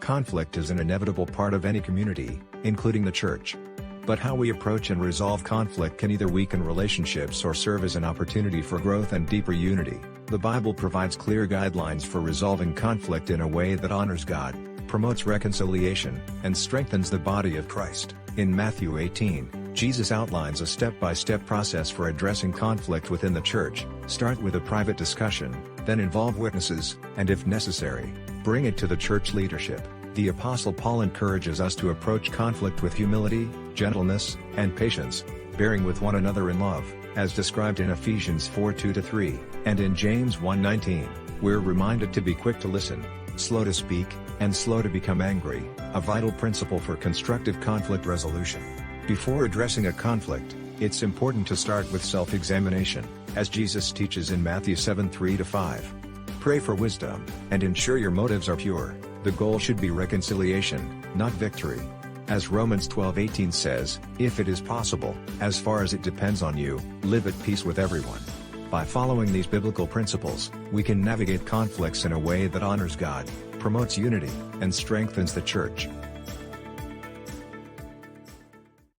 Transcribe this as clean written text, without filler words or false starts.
Conflict is an inevitable part of any community, including the church. But how we approach and resolve conflict can either weaken relationships or serve as an opportunity for growth and deeper unity. The Bible provides clear guidelines for resolving conflict in a way that honors God, promotes reconciliation, and strengthens the body of Christ. In Matthew 18, Jesus outlines a step-by-step process for addressing conflict within the church. Start with a private discussion, then involve witnesses, and if necessary, bring it to the church leadership. The Apostle Paul encourages us to approach conflict with humility, gentleness, and patience, bearing with one another in love, as described in Ephesians 4:2-3, and in James 1:19. We're reminded to be quick to listen, slow to speak, and slow to become angry, a vital principle for constructive conflict resolution. Before addressing a conflict, it's important to start with self-examination, as Jesus teaches in Matthew 7:3-5. Pray for wisdom, and ensure your motives are pure. The goal should be reconciliation, not victory. As Romans 12:18 says, if it is possible, as far as it depends on you, live at peace with everyone. By following these biblical principles, we can navigate conflicts in a way that honors God, promotes unity, and strengthens the church.